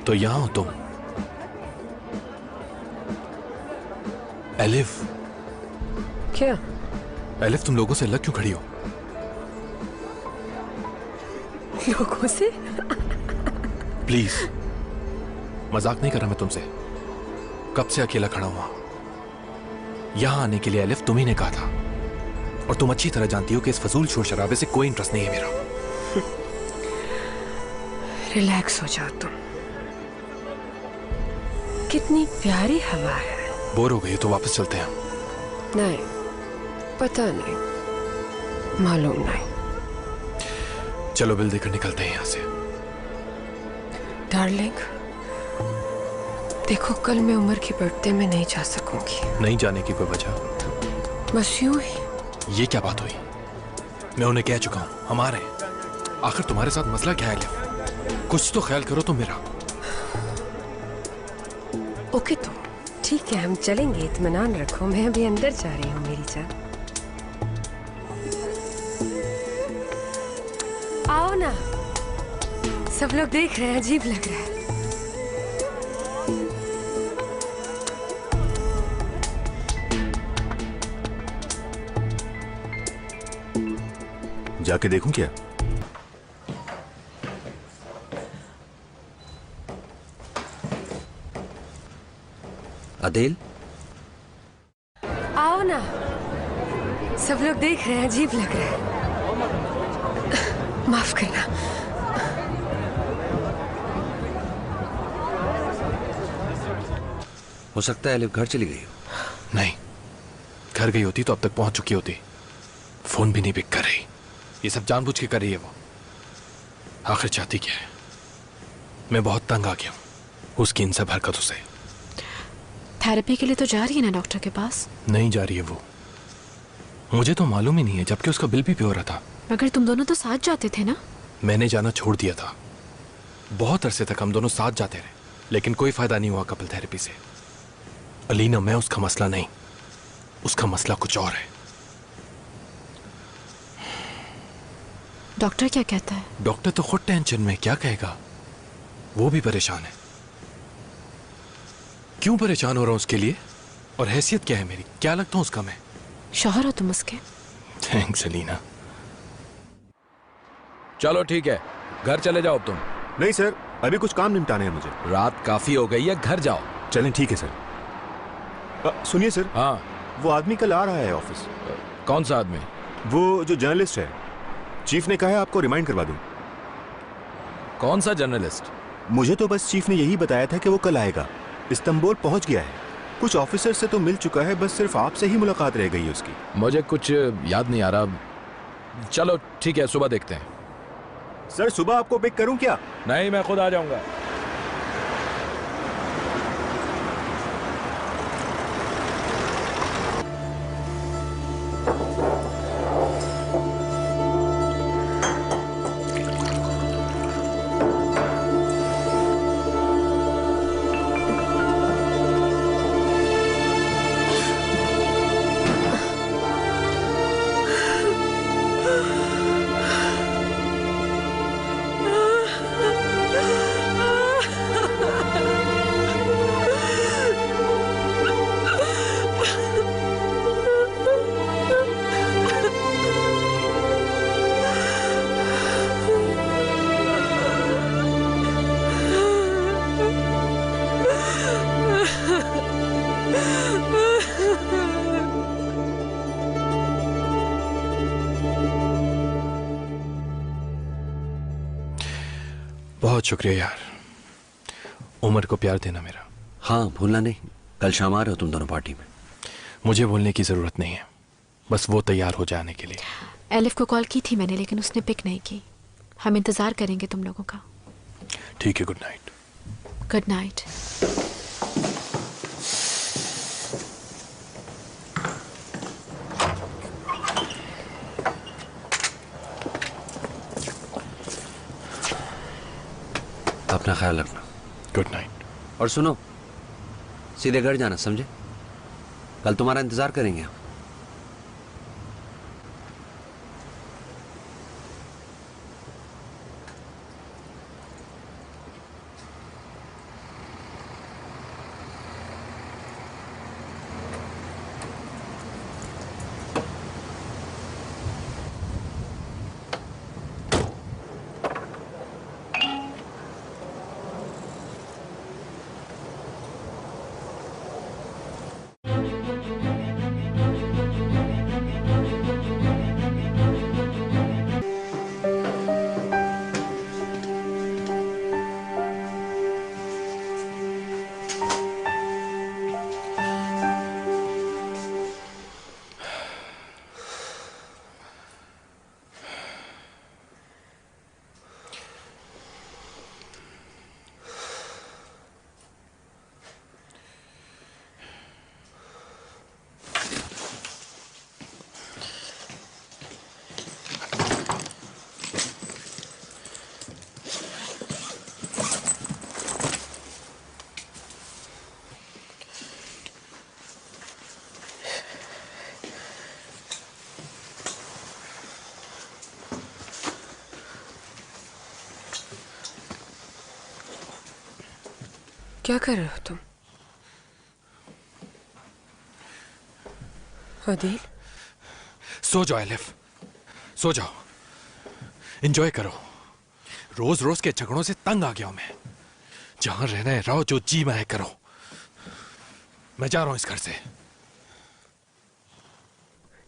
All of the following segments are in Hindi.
तो यहां हो तुम। एलिफ। क्या? एलिफ, तुम लोगों से अलग क्यों खड़ी हो? लोगों से? प्लीज, मजाक नहीं कर रहा मैं तुमसे। कब से अकेला खड़ा हुआ यहां आने के लिए एलिफ तुम ही ने कहा था, और तुम अच्छी तरह जानती हो कि इस फजूल शोर शराबे से कोई इंटरेस्ट नहीं है मेरा। रिलैक्स हो जाओ तुम। कितनी प्यारी हवा है। बोर हो गई तो वापस चलते हैं। नहीं, पता नहीं, मालूम नहीं। चलो बिल देकर निकलते हैं यहां से। डार्लिंग, देखो कल मैं उम्र की बर्थडे में नहीं जा सकूंगी। नहीं जाने की कोई वजह? बस यूं ही। ये क्या बात हुई? मैं उन्हें कह चुका हूं हम आ रहे हैं। आखिर तुम्हारे साथ मसला क्या है? कुछ तो ख्याल करो तुम मेरा। ओके तो ठीक है, हम चलेंगे, इत्मीनान रखो। मैं अभी अंदर जा रही हूँ मेरी जान। आओ ना, सब लोग देख रहे हैं, अजीब लग रहा है। जाके देखूं क्या? अदेल, आओ ना, सब लोग देख रहे हैं, अजीब लग रहा है। माफ करना। हो सकता है एलिफ घर चली गई हो। नहीं, घर गई होती तो अब तक पहुंच चुकी होती। फोन भी नहीं पिक कर रही। ये सब जानबूझ के कर रही है वो। आखिर चाहती क्या है? मैं बहुत तंग आ गया हूं उसकी इन सब हरकतों से। थेरेपी के लिए तो जा रही है ना डॉक्टर के पास? नहीं जा रही है वो। मुझे तो मालूम ही नहीं है, जबकि उसका बिल भी पे हो रहा था। मगर तुम दोनों तो साथ जाते थे ना? मैंने जाना छोड़ दिया था। बहुत अरसे तक हम दोनों साथ जाते रहे, लेकिन कोई फायदा नहीं हुआ कपल थेरेपी से। अलीना, मैं उसका मसला नहीं, उसका मसला कुछ और है। डॉक्टर क्या कहता है? डॉक्टर तो खुद टेंशन में, क्या कहेगा? वो भी परेशान है। क्यों परेशान हो रहा हूं उसके लिए? और हैसियत क्या है मेरी? क्या लगता हूं उसका मैं? शौहर हो तुम उसके। थैंक्स अलीना। चलो ठीक है, घर चले जाओ तुम। नहीं सर, अभी कुछ काम निपटाने हैं मुझे। रात काफी हो गई है, घर जाओ। चलें, ठीक है सर। सुनिए सर। हाँ। वो आदमी कल आ रहा है ऑफिस। कौन सा आदमी? वो जो जर्नलिस्ट है। चीफ ने कहा है आपको रिमाइंड करवा दूं। कौन सा जर्नलिस्ट? मुझे तो बस चीफ ने यही बताया था कि वो कल आएगा। इस्तांबुल पहुंच गया है। कुछ ऑफिसर से तो मिल चुका है, बस सिर्फ आपसे ही मुलाकात रह गई है उसकी। मुझे कुछ याद नहीं आ रहा। चलो ठीक है, सुबह देखते हैं। सर सुबह आपको पिक करूं क्या? नहीं, मैं खुद आ जाऊंगा। बहुत शुक्रिया यार। उमर को प्यार देना मेरा। हाँ, भूलना नहीं। कल शाम आ रहे हो तुम दोनों पार्टी में। मुझे बोलने की जरूरत नहीं है, बस वो तैयार हो जाने के लिए। एलिफ को कॉल की थी मैंने, लेकिन उसने पिक नहीं की। हम इंतजार करेंगे तुम लोगों का। ठीक है, गुड नाइट। Good night. अपना ख्याल रखना। Good night. और सुनो, सीधे घर जाना, समझे? कल तुम्हारा इंतजार करेंगे हम। क्या कर रहे हो तुम? आदिल, सो जाओ एलिफ, सो जाओ, एंजॉय करो। रोज रोज के झगड़ों से तंग आ गया हूं मैं। जहां रहना है रहो, जो जी मैं करो। मैं जा रहा हूं इस घर से।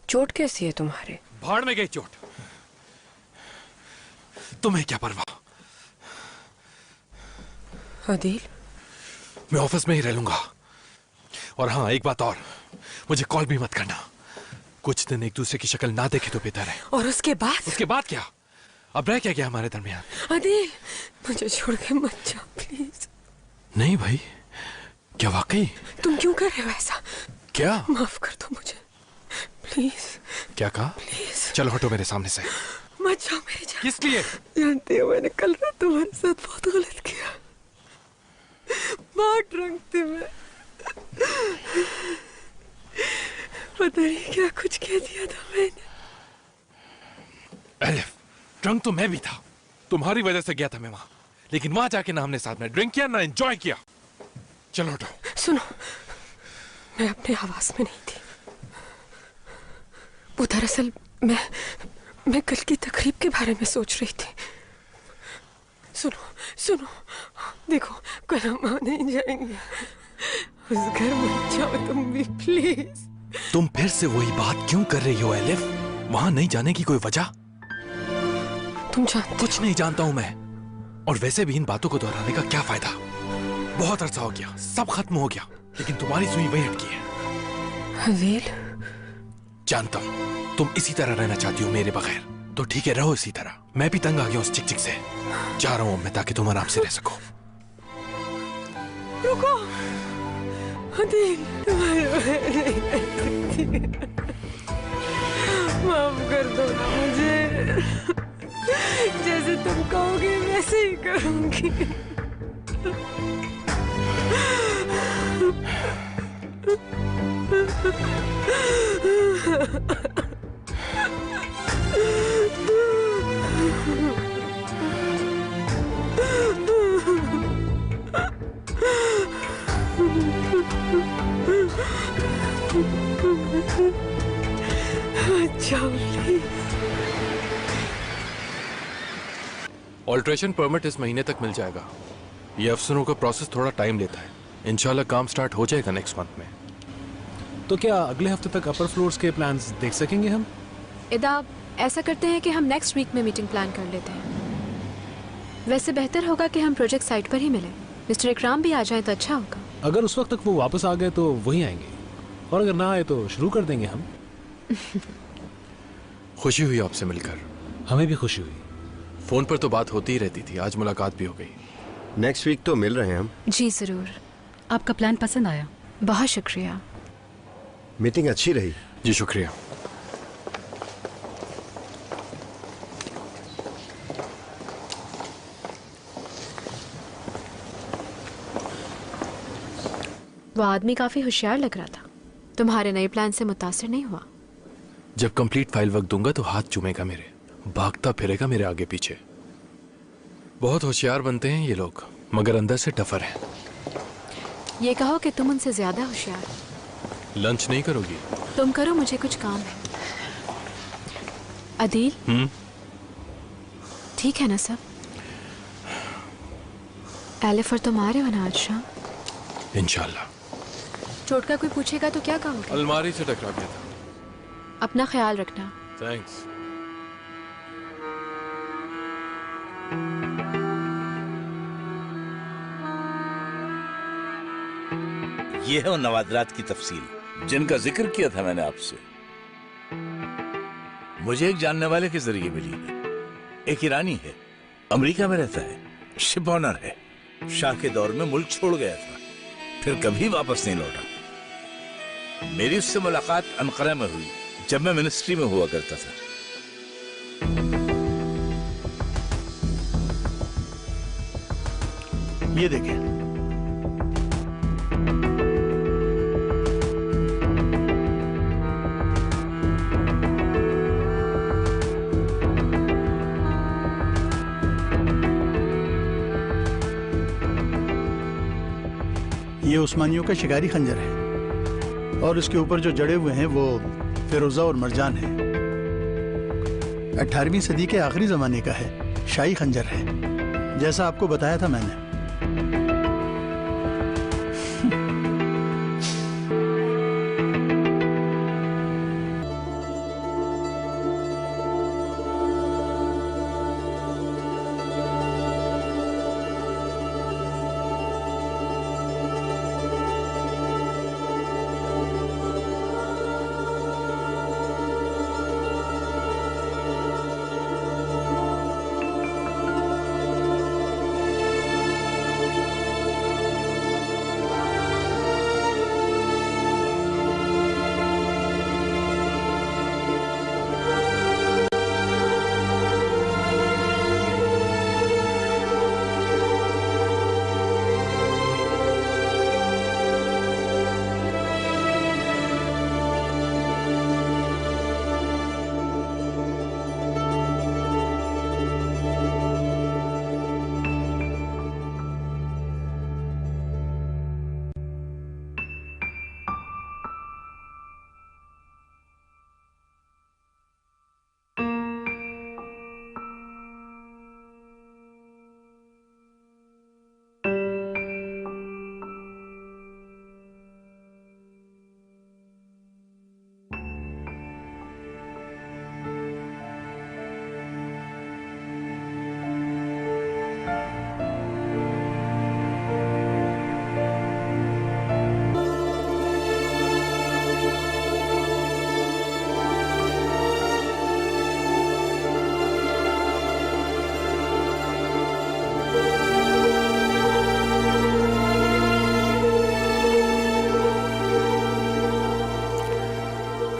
चोट कैसी है तुम्हारे? भाड़ में गई चोट, तुम्हें क्या परवाह। आदिल, मैं ऑफिस में ही रह लूंगा। और हाँ, एक बात और, मुझे कॉल भी मत करना। कुछ दिन एक दूसरे की शक्ल ना देखे तो बेहतर है। और उसके बाद? उसके बाद क्या? अब रह क्या गया हमारे दरमियान? आदिल, मुझे छोड़ के मत जाओ प्लीज। नहीं भाई, क्या वाकई? तुम क्यों कर रहे हो ऐसा? क्या? माफ कर दो मुझे प्लीज। क्या कहा? प्लीज चलो हटो मेरे सामने से। मत जाओ मेरी जान। किस लिए? जानते हो मैंने कल रात तुम्हारे साथ बहुत गलत किया। बहुत ड्रंक थी मैं। पता नहीं क्या कुछ कह दिया था मैंने। एलिफ, ड्रंक तो मैं भी था। तुम्हारी वजह से गया था मैं वहां। लेकिन वहां जाके ना हमने साथ में ड्रिंक किया ना एंजॉय किया। चलो हटो। सुनो, मैं अपने आवाज में नहीं थी। वो दरअसल मैं कल की तकरीब के बारे में सोच रही थी। सुनो, देखो कल हम नहीं जाएंगे उस घर में। जाओ तुम भी प्लीज। तुम फिर से वही बात क्यों कर रही हो एलिफ? वहां नहीं जाने की कोई वजह? तुम जानते कुछ नहीं जानता हूं मैं। और वैसे भी इन बातों को दोहराने का क्या फायदा? बहुत अरसा हो गया, सब खत्म हो गया। लेकिन तुम्हारी सुई वही अटकी है। आदिल, जानता हूं तुम इसी तरह रहना चाहती हो मेरे बगैर। तो ठीक है, रहो इसी तरह। मैं भी तंग आ गया उस चिक से। जा रहा हूं मैं, ताकि तुम आराम से रह सको। रुको आदिल, तुम्हारे बगैर नहीं रह सकती। माफ कर दो ना मुझे। जैसे तुम कहोगे वैसे ही करूंगी। जाओ प्लीज। ऑल्ट्रेशन परमिट इस महीने तक मिल जाएगा। ये अफसरों का प्रोसेस थोड़ा टाइम लेता है। इंशाल्लाह काम स्टार्ट हो जाएगा नेक्स्ट मंथ में। तो क्या अगले हफ्ते तक अपर फ्लोर्स के प्लान्स देख सकेंगे हम? इदा, ऐसा करते हैं कि हम नेक्स्ट वीक में मीटिंग प्लान कर लेते हैं। वैसे बेहतर होगा कि हम प्रोजेक्ट साइट पर ही मिलें। मिस्टर इकराम भी आ जाए तो अच्छा होगा। अगर उस वक्त तक वो वापस आ गए तो वही आएंगे, और अगर ना आए तो शुरू कर देंगे हम। खुशी हुई आपसे मिलकर। हमें भी खुशी हुई। फोन पर तो बात होती ही रहती थी, आज मुलाकात भी हो गई। नेक्स्ट वीक तो मिल रहे हैं हम। जी जरूर। आपका प्लान पसंद आया? बहुत शुक्रिया। मीटिंग अच्छी रही। जी शुक्रिया। वो आदमी काफी होशियार लग रहा था। तुम्हारे नए प्लान से मुतासिर नहीं हुआ? जब कंप्लीट फाइल वर्क दूंगा तो हाथ चूमेगा मेरे, भागता फिरेगा मेरे आगे पीछे। बहुत होशियार बनते हैं ये लोग, मगर अंदर से टफर है। ये कहो कि तुम उनसे ज्यादा होशियार हो। लंच नहीं करोगी? तुम करो, मुझे कुछ काम है। अदील, ठीक है ना सब? एलिफ और तुम आ रहे हो ना आज शाम? इंशाल्लाह। चोट का कोई पूछेगा तो क्या कहोगे? अलमारी से टकरा गया था। अपना ख्याल रखना। थैंक्स। ये है उन नवादरात की तफसील जिनका जिक्र किया था मैंने आपसे। मुझे एक जानने वाले के जरिए मिली है। एक ईरानी है, अमेरिका में रहता है, शिप ऑनर है। शाह के दौर में मुल्क छोड़ गया था, फिर कभी वापस नहीं लौटा। मेरी उससे मुलाकात अनकरा में हुई जब मैं मिनिस्ट्री में हुआ करता था। ये देखें। ये उस्मानियों का शिकारी खंजर है और इसके ऊपर जो जड़े हुए हैं वो फिरोजा और मरजान है। 18वीं सदी के आखिरी जमाने का है, शाही खंजर है, जैसा आपको बताया था मैंने।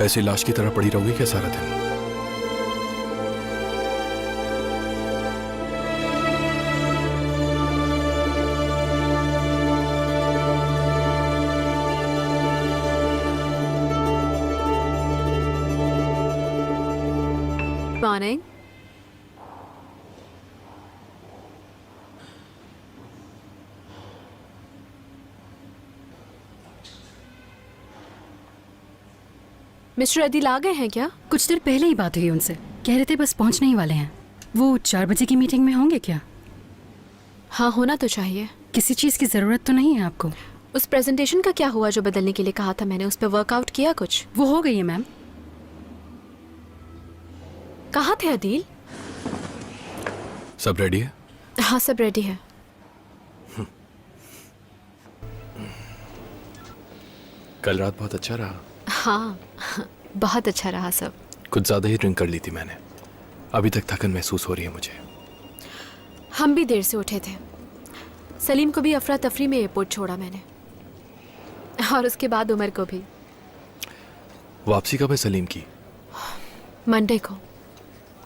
ऐसी लाश की तरह पड़ी रहोगी क्या सारा दिन? मॉर्निंग। मिस्टर अदील आ गए हैं क्या? कुछ देर पहले ही बात हुई उनसे, कह रहे थे बस पहुंचने ही वाले हैं। वो 4 बजे की मीटिंग में होंगे क्या? हाँ, होना तो चाहिए। किसी चीज़ की ज़रूरत तो नहीं है आपको? उस प्रेजेंटेशन का क्या हुआ जो बदलने के लिए कहा था मैंने? उस पर वर्कआउट किया कुछ? वो हो गई है मैम। कहाँ थे अदील? सब रेडी है? हाँ, सब रेडी है। कल रात बहुत अच्छा रहा। हाँ, बहुत अच्छा रहा सब। कुछ ज्यादा ही ड्रिंक कर ली थी मैंने। अभी तक थकन महसूस हो रही है मुझे। हम भी देर से उठे थे। सलीम को भी अफरा तफरी में एयरपोर्ट छोड़ा मैंने, और उसके बाद उमर को भी। वापसी कब है सलीम की? मंडे को।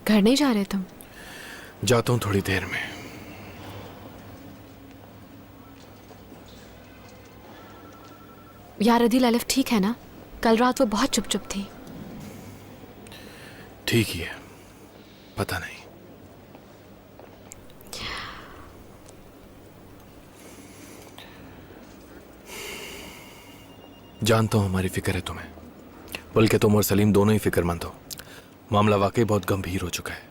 घर नहीं जा रहे तुम? जाता हूँ थोड़ी देर में। यार अदील, अलिफ ठीक है ना? कल रात वो बहुत चुप चुप थी। ठीक ही है, पता नहीं। जानता हूं हमारी फिक्र है तुम्हें, बल्कि तुम और सलीम दोनों ही फिक्रमंद हो। मामला वाकई बहुत गंभीर हो चुका है।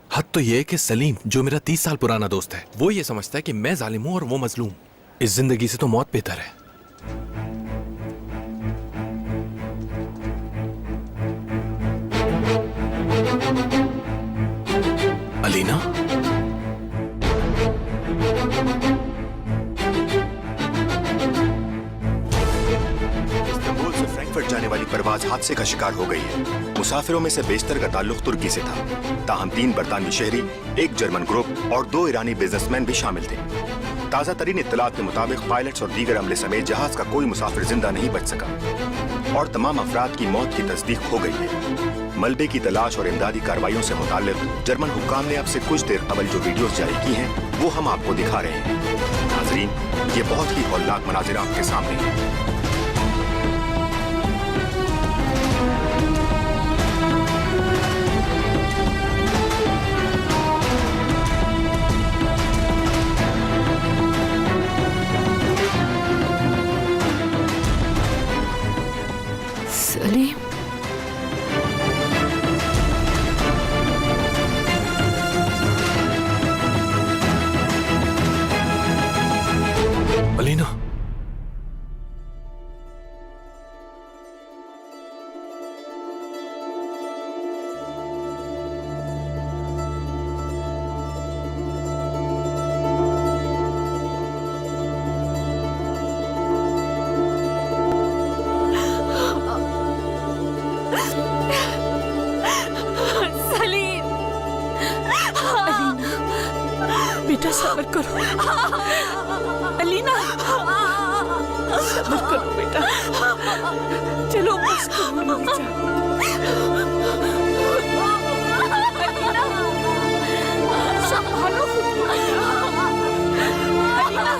हद तो यह है कि सलीम, जो मेरा 30 साल पुराना दोस्त है, वो ये समझता है कि मैं जालिम हूं और वो मजलूम। इस जिंदगी से तो मौत बेहतर है। अलीना, इस्तांबुल से फ्रैंकफर्ट जाने वाली परवाज हादसे का शिकार हो गई है। मुसाफिरों में से बेशतर का ताल्लुक तुर्की से था, ताहम 3 बरतानवी शहरी, 1 जर्मन ग्रुप और 2 ईरानी बिजनेसमैन भी शामिल थे। ताज़ा तरीन इत्तलात के मुताबिक पायलट्स और दीगर अमले समेत जहाज का कोई मुसाफिर जिंदा नहीं बच सका और तमाम अफराद की मौत की तस्दीक हो गई है। मलबे की तलाश और इमदादी कार्रवाइयों से मुताल्लिक जर्मन हुक्काम ने अब से कुछ देर कबल जो वीडियोस जारी की हैं, वो हम आपको दिखा रहे हैं। नाजरीन, ये बहुत ही हौलनाक मनाजिर आपके सामने है। बेटा सब्र करो। अलीना सब्र करो बेटा। चलो बस करो मेरी जान। अलीना संभालो खुद को बेटा। अलीना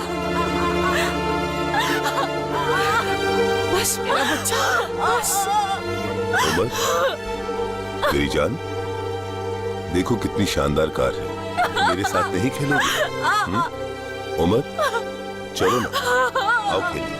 बस मेरा बच्चा बस। उमर, मेरी जान, देखो कितनी शानदार कार है, मेरे साथ नहीं खेलोगे? उमर, चलो ना, आओ खेलिए।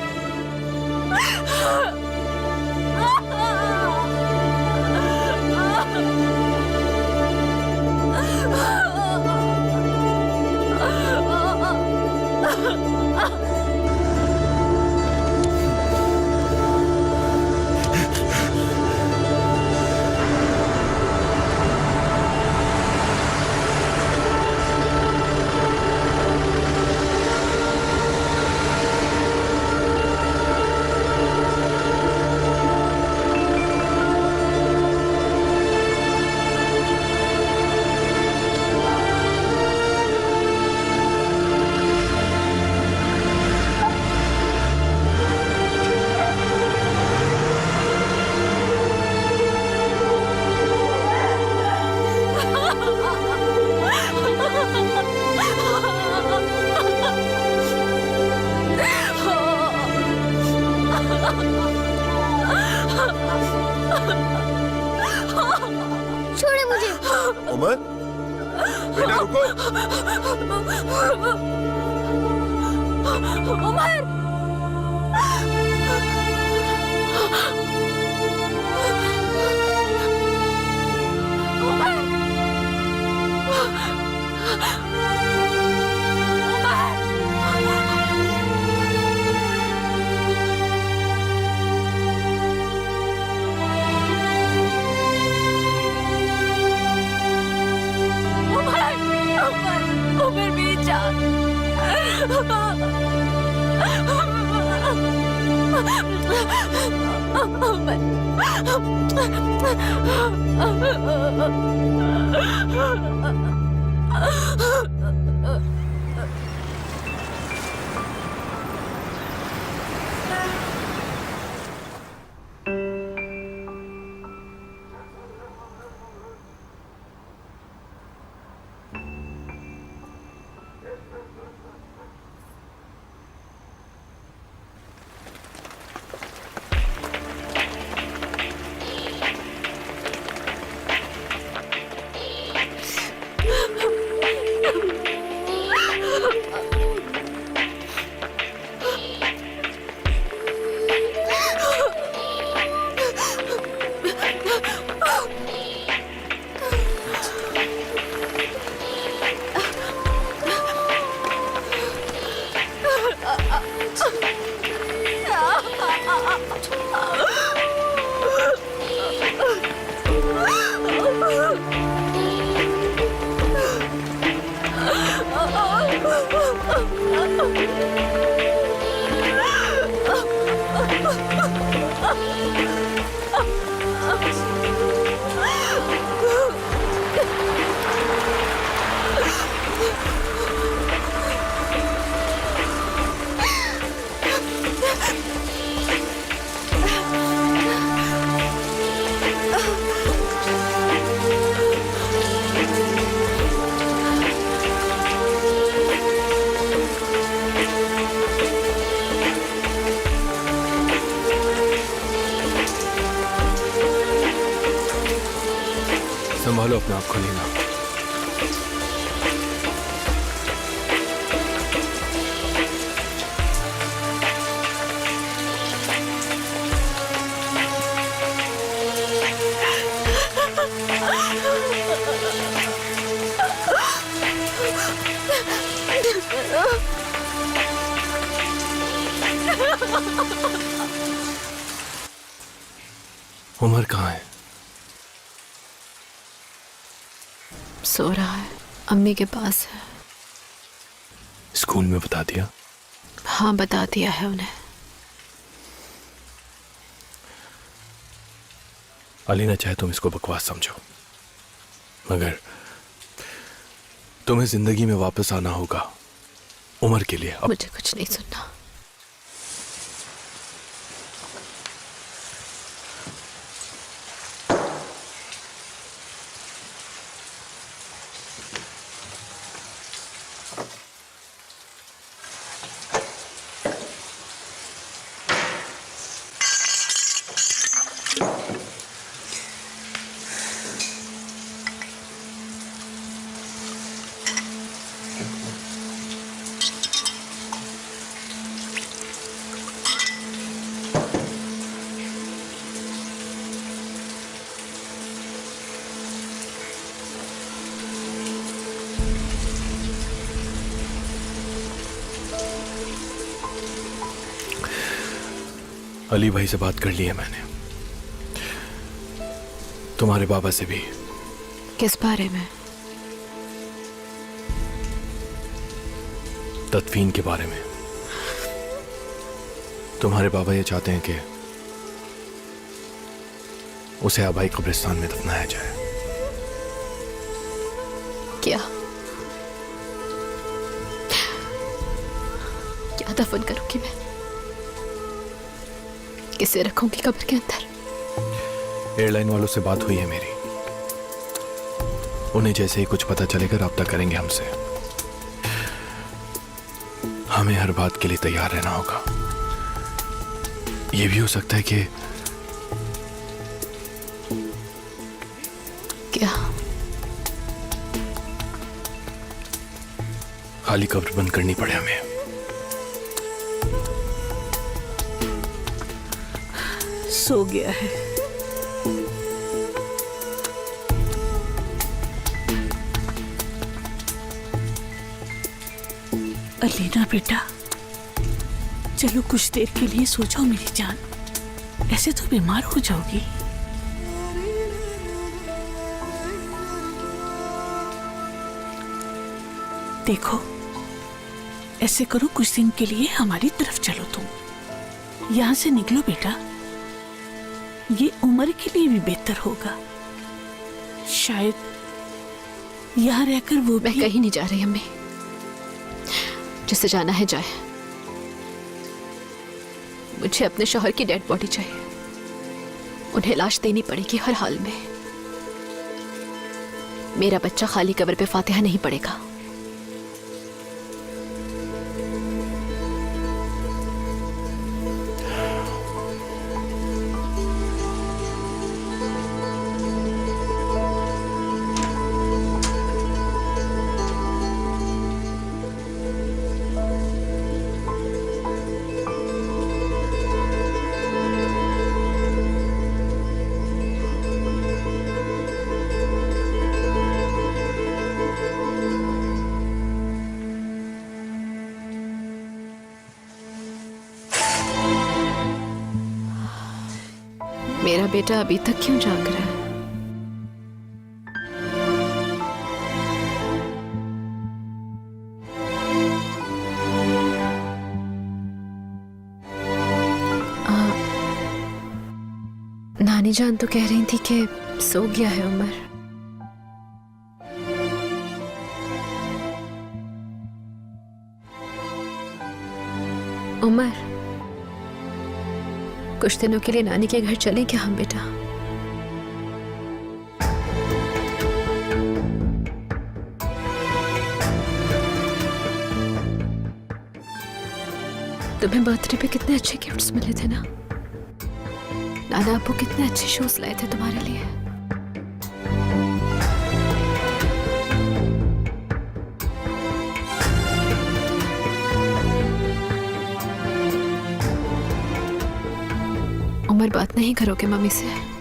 छोड़े मुझे। उमर, बेटा रुको। उमर, उमर मेरी जान। संभालो अपने आप को लीना। उमर कहाँ है? सो रहा है, अम्मी के पास है। स्कूल में बता दिया? हाँ, बता दिया है उन्हें। अलीना, चाहे तुम इसको बकवास समझो, मगर तुम्हें जिंदगी में वापस आना होगा उमर के लिए। अब मुझे कुछ नहीं सुनना। अली भाई से बात कर ली है मैंने, तुम्हारे बाबा से भी। किस बारे में? तदफीन के बारे में। तुम्हारे बाबा ये चाहते हैं कि उसे आबाई कब्रिस्तान में दफनाया जाए। क्या क्या दफन करूंगी मैं? किसे रखूंगी कब्र के अंदर? एयरलाइन वालों से बात हुई है मेरी, उन्हें जैसे ही कुछ पता चलेगा राब्ता करेंगे हमसे। हमें हर बात के लिए तैयार रहना होगा। यह भी हो सकता है कि क्या? खाली कब्र बंद करनी पड़े हमें। सो गया है। अलीना बेटा, चलो कुछ देर के लिए सो जाओ मेरी जान, ऐसे तो बीमार हो जाओगी। देखो, ऐसे करो, कुछ दिन के लिए हमारी तरफ चलो, तुम यहां से निकलो बेटा, ये उम्र के लिए भी बेहतर होगा। शायद यहाँ रहकर वो मैं कहीं नहीं जा रही अम्मी, जिसे जाना है जाए। मुझे अपने शौहर की डेड बॉडी चाहिए, उन्हें लाश देनी पड़ेगी हर हाल में। मेरा बच्चा खाली कब्र पे फातिहा नहीं पड़ेगा। मेरा बेटा अभी तक क्यों जाग रहा है? नानी जान तो कह रही थी कि सो गया है उमर। उमर, कुछ दिनों के लिए नानी के घर चलें क्या हम बेटा? तुम्हें बर्थडे पे कितने अच्छे गिफ्ट्स मिले थे ना? नाना आपको कितने अच्छे शूज लाए थे तुम्हारे लिए। उमर, बात नहीं करोगे मम्मी से?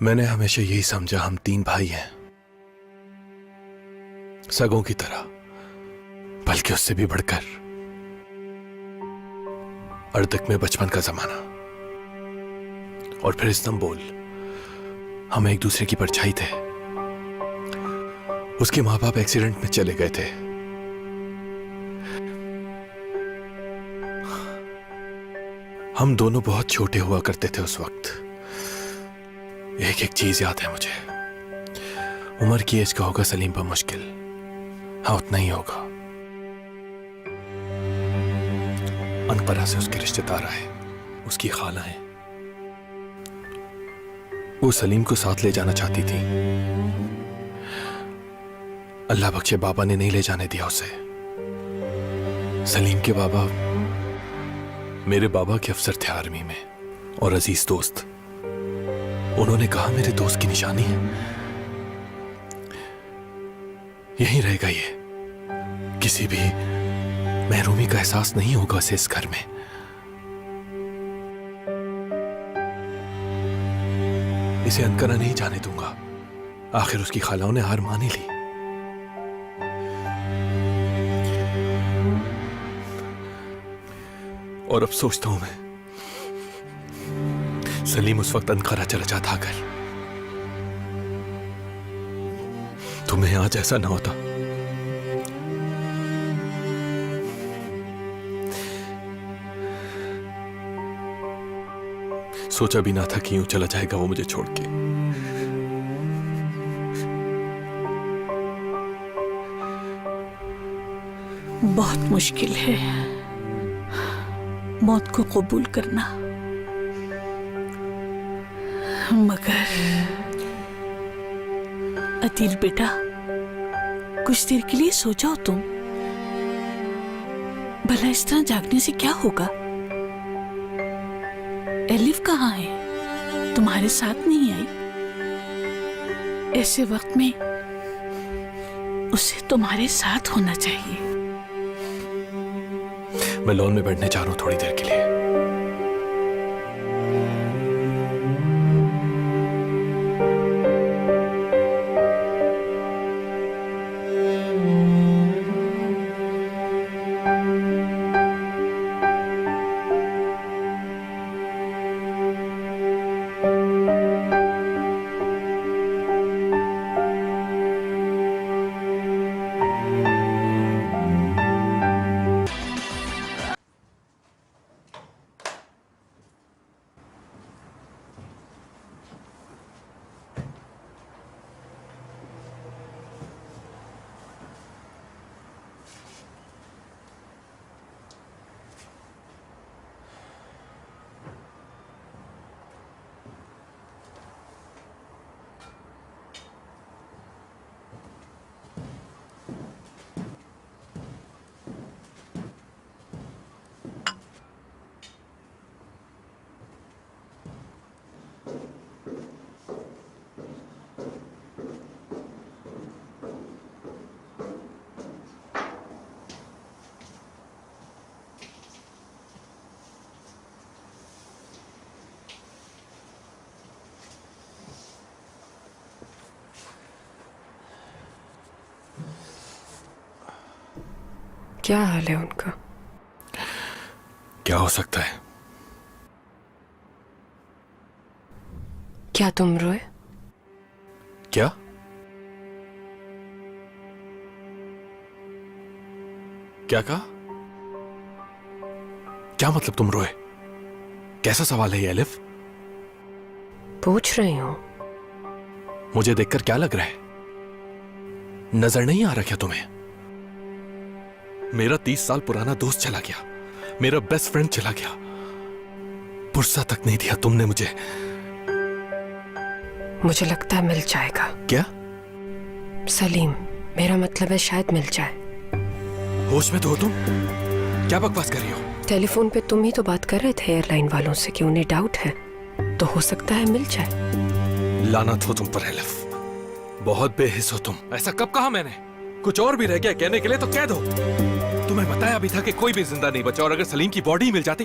मैंने हमेशा यही समझा हम 3 भाई हैं, सगों की तरह, बल्कि उससे भी बढ़कर। अर्दक में बचपन का जमाना, और फिर इस्तांबुल। हम एक दूसरे की परछाई थे। उसके माँ बाप एक्सीडेंट में चले गए थे। हम दोनों बहुत छोटे हुआ करते थे उस वक्त। एक एक चीज याद है मुझे। उमर की एज का होगा सलीम पर मुश्किल, हाँ उतना ही होगा। अनपरा से उसके रिश्तेदार आए, उसकी खाला है। वो सलीम को साथ ले जाना चाहती थी। अल्लाह बख्शे बाबा ने नहीं ले जाने दिया उसे। सलीम के बाबा मेरे बाबा के अफसर थे आर्मी में और अजीज दोस्त। उन्होंने कहा मेरे दोस्त की निशानी है, यहीं रहेगा ये। किसी भी महरूमी का एहसास नहीं होगा उसे इस घर में। इसे अनकरा नहीं जाने दूंगा। आखिर उसकी खालाओं ने हार मान ही ली। और अब सोचता हूं मैं, सलीम उस वक्त अनकरा चला जाता अगर, तुम्हें आज ऐसा ना होता। सोचा भी ना था कि यूं चला जाएगा वो मुझे छोड़ के। बहुत मुश्किल है मौत को कबूल करना, मगर अतीर बेटा, कुछ देर के लिए सो जाओ तुम। भला इस तरह जागने से क्या होगा? एलिफ कहाँ है? तुम्हारे साथ नहीं आई? ऐसे वक्त में उसे तुम्हारे साथ होना चाहिए। मैं लॉन में बैठने जा रहा हूं थोड़ी देर के लिए। क्या हाल है उनका? क्या हो सकता है? क्या तुम रोए? क्या? क्या कहा? क्या मतलब तुम रोए? कैसा सवाल है ये एलिफ? पूछ रही हूं। मुझे देखकर क्या लग रहा है? नजर नहीं आ रहा क्या तुम्हें? मेरा 30 साल पुराना दोस्त चला गया, मेरा बेस्ट फ्रेंड चला गया, पुरसा तक नहीं दिया तुमने मुझे। मुझे लगता है मिल जाएगा। क्या? सलीम, मेरा मतलब है शायद मिल जाए। होश में तो हो तुम? क्या बकवास कर रही हो? टेलीफोन पे तुम ही तो बात कर रहे थे एयरलाइन वालों से कि उन्हें डाउट है, तो हो सकता है मिल जाए। लानत हो तुम पर एलिफ, बहुत बेहिस हो तुम। ऐसा कब कहा मैंने? कुछ और भी रह गया कहने के लिए तो कह दो। तुम्हें बताया भी था कि कोई भी जिंदा नहीं बचा, और अगर सलीम की बॉडी मिल जाती।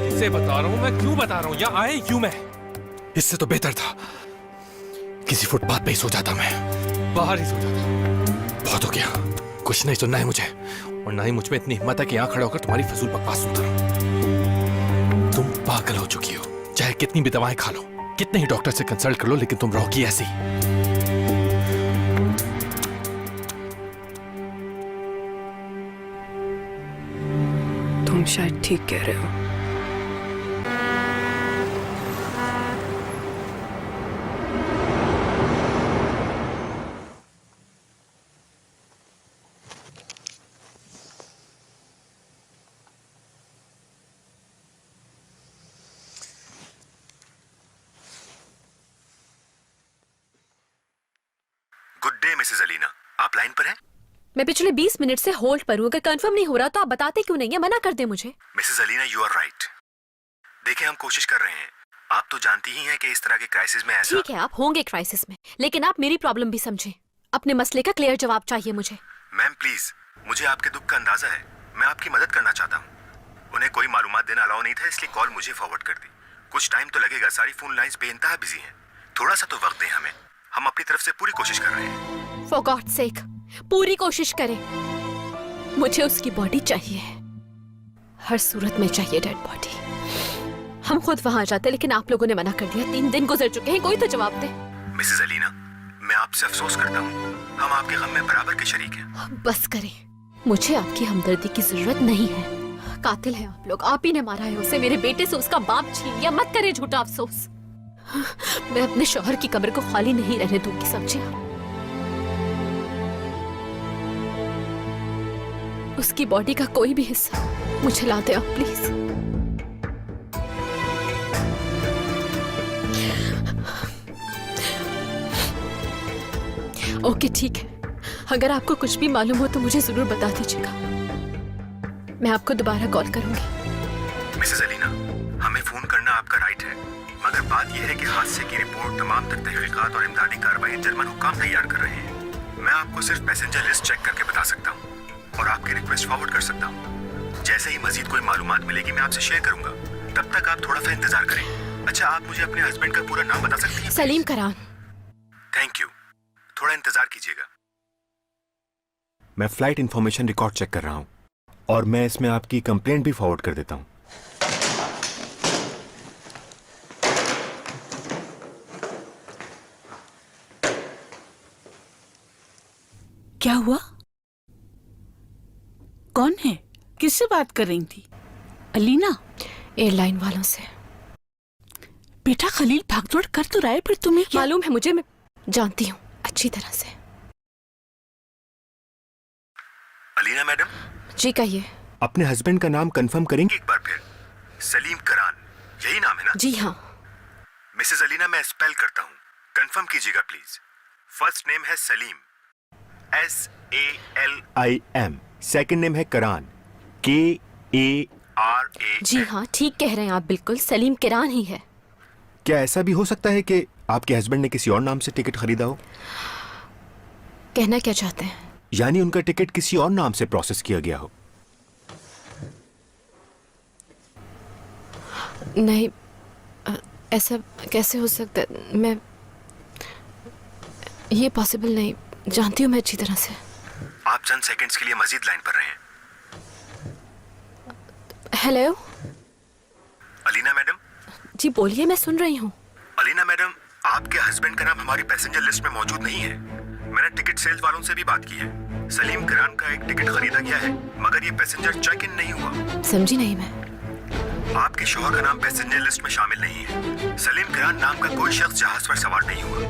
इसे बता रहा हूं मैं, क्यों बता रहा हूं, या आए क्यों मैं? इससे तो बेहतर था किसी फुटपाथ पे ही सो जाता, मैं बाहर ही सो जाता। बहुत हो गया, कुछ नहीं सुनना है मुझे, और ना ही मुझ में इतनी हिम्मत है कि यहाँ खड़ा होकर तुम्हारी फजूल बकवास सुनता रहूं। तुम पागल हो चुकी हो, चाहे कितनी भी दवाएं खा लो, कितने ही डॉक्टर से कंसल्ट कर लो, लेकिन तुम रहोगी ऐसी। तुम शायद ठीक कह रहे हो। गुड डे मिसेस अलीना, आप लाइन पर हैं? मैं पिछले 20 मिनट से होल्ड पर हूँ। अगर कंफर्म नहीं हो रहा तो आप बताते क्यों नहीं है? मना कर दे मुझे। Mrs Alina, you are right. देखिए, हम कोशिश कर रहे हैं। आप तो जानती ही हैं कि इस तरह के क्राइसिस में ऐसा। ठीक है, आप होंगे क्राइसिस में, लेकिन आप मेरी प्रॉब्लम भी समझें। अपने मसले का क्लियर जवाब चाहिए मुझे। मैम प्लीज, मुझे आपके दुख का अंदाजा है। मैं आपकी मदद करना चाहता हूँ। उन्हें कोई मालूमात देना अलाउ नहीं था, इसलिए कॉल मुझे फॉरवर्ड कर दी। कुछ टाइम तो लगेगा, सारी फोन लाइंस बेइंतहा बिजी हैं। थोड़ा सा तो वक्त दें हमें, हम अपनी तरफ से पूरी कोशिश कर रहे हैं। फॉर गॉड्स सेक, पूरी कोशिश करें। मुझे उसकी बॉडी चाहिए, हर सूरत में चाहिए डेड बॉडी। हम खुद वहां जाते, लेकिन आप लोगों ने मना कर दिया। 3 दिन गुजर चुके हैं, कोई तो जवाब दे। मिसेस अलीना, मैं आपसे अफसोस करता हूँ। हम आपके गम में बराबर के शरीक हैं। बस करें, मुझे आपकी हमदर्दी की जरूरत नहीं है। कातिल है आप लोग, आप ही ने मारा है उसे। मेरे बेटे से उसका बाप छीन लिया। मत करें झूठा अफसोस। मैं अपने शौहर की कब्र को खाली नहीं रहने दूंगी, समझे? उसकी बॉडी का कोई भी हिस्सा मुझे ला दे आप, प्लीज। ओके ठीक है, अगर आपको कुछ भी मालूम हो तो मुझे जरूर बता दीजिएगा। मैं आपको दोबारा कॉल करूंगी। मिसेस अलीना, हमें फोन करना आपका राइट है, मगर बात यह है कि हादसे की रिपोर्ट, तमाम तर तहकीकात और इमदादी कार्रवाई जर्मन हुकाम तैयार कर रहे हैं। मैं आपको सिर्फ पैसेंजर लिस्ट चेक करके बता सकता हूँ और आपकी रिक्वेस्ट फॉरवर्ड कर सकता हूँ। जैसे ही मजीद कोई मालूमात मिलेगी मैं आपसे शेयर करूंगा। तब तक आप थोड़ा सा इंतजार करें। अच्छा, आप मुझे अपने हस्बैंड का पूरा नाम बता सकती हैं? सलीम करान। थैंक यू, थोड़ा इंतजार कीजिएगा। मैं फ्लाइट इंफॉर्मेशन रिकॉर्ड चेक कर रहा हूँ और मैं इसमें आपकी कंप्लेंट भी फॉरवर्ड कर देता हूँ। क्या हुआ? कौन है? किससे बात कर रही थी? अलीना? एयरलाइन वालों से। बेटा खलील भागदौड़ कर तो रहा है, पर तुम्हें क्या मालूम है मुझे? मैं जानती हूँ अच्छी तरह से। अलीना मैडम? जी कहिए। अपने हस्बैंड का नाम कंफर्म करेंगे एक बार फिर? सलीम करान, यही नाम है ना? जी हाँ। मिसेस अलीना, मैं स्पेल करता हूँ, कंफर्म कीजिएगा प्लीज। फर्स्ट नेम है सलीम, SALIM। सेकंड नेम है करान, KARAN। जी हाँ, ठीक कह रहे हैं आप, बिल्कुल सलीम किरान ही है। क्या ऐसा भी हो सकता है कि आपके हस्बैंड ने किसी और नाम से टिकट खरीदा हो? कहना क्या चाहते हैं? यानी उनका टिकट किसी और नाम से प्रोसेस किया गया हो? नहीं, ऐसा कैसे हो सकता है? मैं ये पॉसिबल नहीं। जानती हूँ मैं अच्छी तरह से। आप चंद सेकंड्स के लिए मजीद लाइन पर रहें। Hello Alina madam? जी बोलिए, मैं सुन रही हूँ। अलीना मैडम, आपके हस्बैंड का नाम हमारी पैसेंजर लिस्ट में मौजूद नहीं है। मैंने टिकट सेल्स वालों से भी बात की है। सलीम करान का एक टिकट खरीदा गया है, मगर ये पैसेंजर चेक इन नहीं हुआ। समझी नहीं मैं। आपके शौहर का नाम पैसेंजर लिस्ट में शामिल नहीं है। सलीम करान नाम का कोई शख्स जहाज पर सवार नहीं हुआ।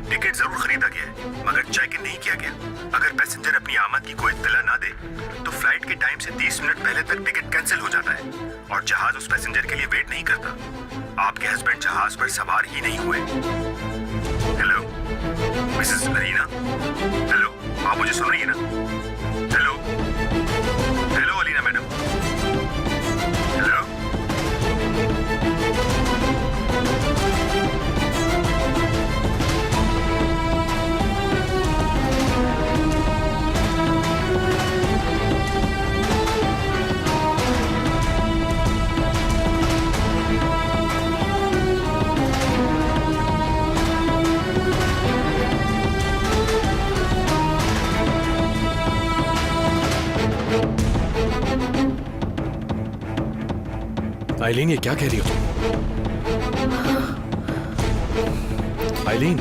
टिकट जरूर खरीदा गया है, मगर चेक इन नहीं किया गया। अगर पैसेंजर अपनी आमद की कोई इत्तला ना दे तो फ्लाइट के टाइम से 30 मिनट पहले तक टिकट कैंसिल हो जाता है और जहाज उस पैसेंजर के लिए वेट नहीं करता। आपके हस्बैंड जहाज पर सवार ही नहीं हुए। Hello Mrs Alina? हेलो, आप मुझे सुन रही है ना? Hello hello Alina madam? Hello? आइलीन, ये क्या कह रही हो तुम? आइलीन,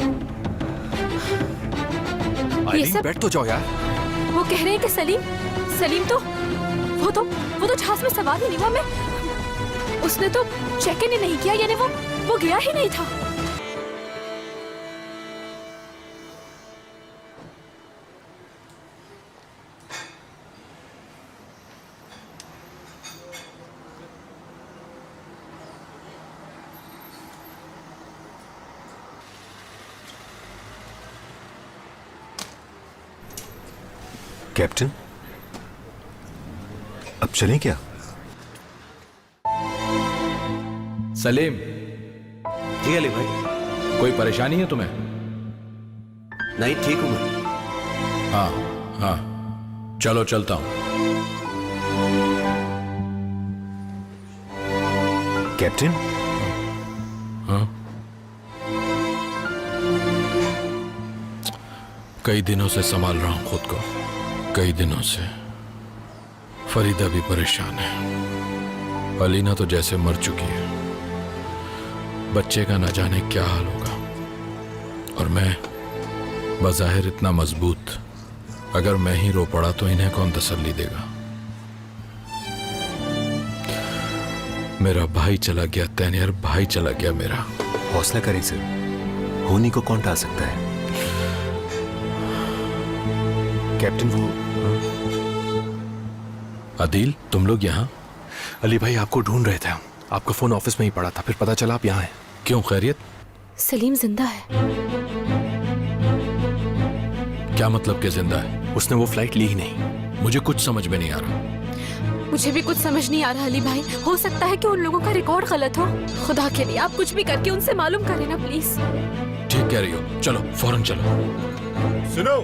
आइलीन सब- बैठ तो जाओ यार। वो कह रहे हैं कि सलीम तो वो तो जहाज में सवार ही नहीं हुआ। मैं उसने तो चेक इन ही नहीं किया, यानी वो गया ही नहीं था। कैप्टन, अब चलें क्या? सलीम, जी अली भाई। कोई परेशानी है तुम्हें? नहीं, ठीक हूं मैं। हाँ हाँ, चलो चलता हूं। कैप्टन, हाँ, कई दिनों से संभाल रहा हूं खुद को, कई दिनों से। फरीदा भी परेशान है, अलीना तो जैसे मर चुकी है। बच्चे का न जाने क्या हाल होगा, और मैं बज़ाहिर इतना मजबूत, अगर मैं ही रो पड़ा तो इन्हें कौन तसल्ली देगा? मेरा भाई चला गया तैनियर, भाई चला गया मेरा। हौसला करें सर, होनी को कौन टाल सकता है? कैप्टन, वो अदील, तुम लोग यहाँ? अली भाई आपको ढूंढ रहे थे हम। आपका फोन ऑफिस में ही पड़ा था, फिर पता चला आप यहाँ हैं। क्यों, खैरियत? सलीम जिंदा है। क्या मतलब कि जिंदा है? उसने वो फ्लाइट ली ही नहीं। मुझे कुछ समझ में नहीं आ रहा। मुझे भी कुछ समझ नहीं आ रहा अली भाई। हो सकता है कि उन लोगों का रिकॉर्ड गलत हो। खुदा के लिए आप कुछ भी करके उनसे मालूम करें ना प्लीज। ठीक कह रही हो, चलो फौरन चलो। सुनो,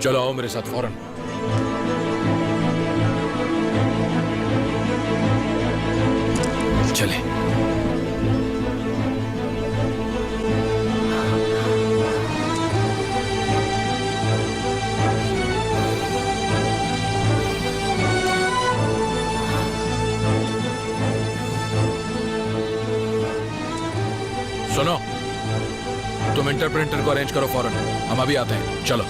चलो आओ मेरे साथ फौरन। चले। सुनो, तुम इंटरप्रेटर को अरेंज करो फौरन, हम अभी आते हैं। चलो।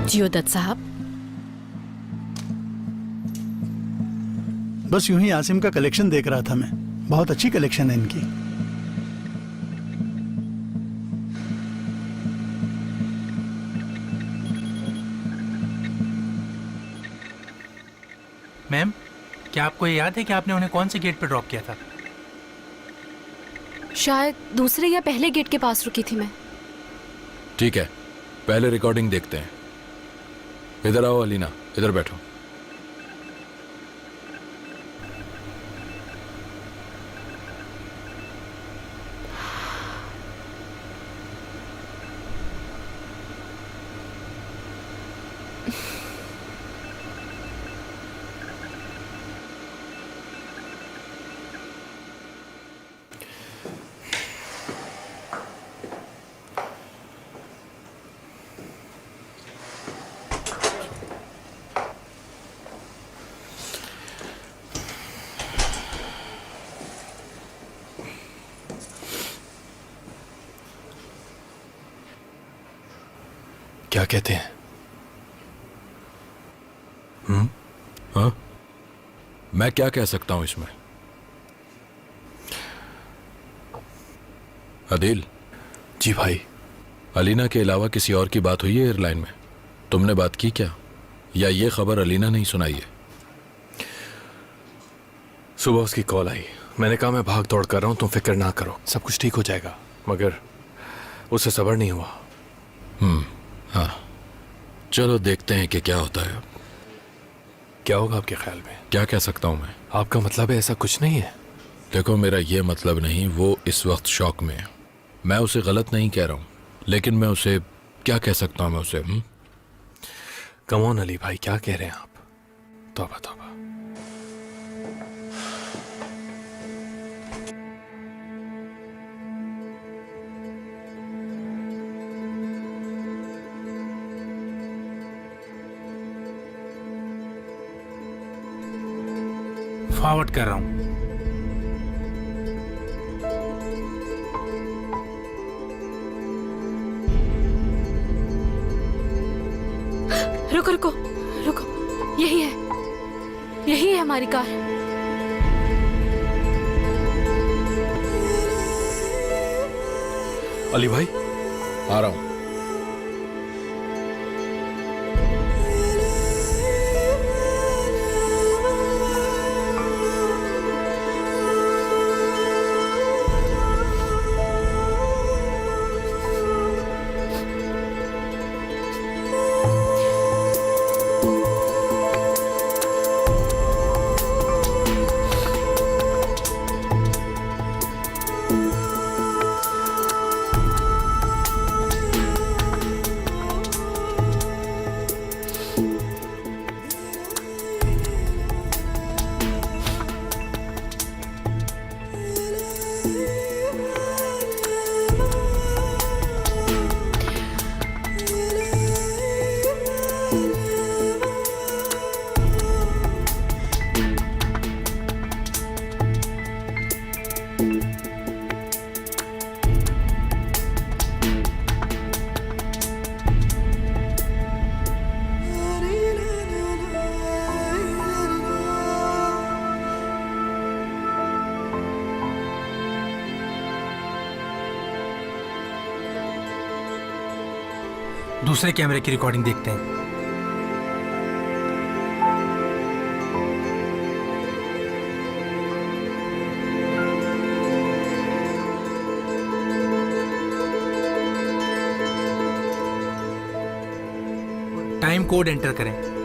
जियो दत्त साहब, बस यूं ही आसिम का कलेक्शन देख रहा था मैं। बहुत अच्छी कलेक्शन है इनकी। मैम, क्या आपको ये याद है कि आपने उन्हें कौन से गेट पर ड्रॉप किया था? शायद दूसरे या पहले गेट के पास रुकी थी मैं। ठीक है, पहले रिकॉर्डिंग देखते हैं। इधर आओ अलीना, इधर बैठो। क्या कहते हैं? हाँ? मैं क्या कह सकता हूं इसमें? अदिल। जी भाई। अलीना के अलावा किसी और की बात हुई है एयरलाइन में? तुमने बात की क्या, या ये खबर अलीना नहीं सुनाई है? सुबह उसकी कॉल आई, मैंने कहा मैं भाग दौड़ कर रहा हूं, तुम फिक्र ना करो, सब कुछ ठीक हो जाएगा, मगर उससे सब्र नहीं हुआ। हाँ, चलो देखते हैं कि क्या होता है। क्या होगा आपके ख्याल में? क्या कह सकता हूं मैं? आपका मतलब है ऐसा कुछ नहीं है? देखो, मेरा ये मतलब नहीं, वो इस वक्त शौक में है। मैं उसे गलत नहीं कह रहा हूं, लेकिन मैं उसे क्या कह सकता हूं मैं उसे? कम ऑन अली भाई, क्या कह रहे हैं आप? तौबा तौबा। फॉरवर्ड कर रहा हूं। रुको रुको रुको, यही है, यही है हमारी कार। अली भाई, आ रहा हूं। दूसरे कैमरे की रिकॉर्डिंग देखते हैं। टाइम कोड एंटर करें।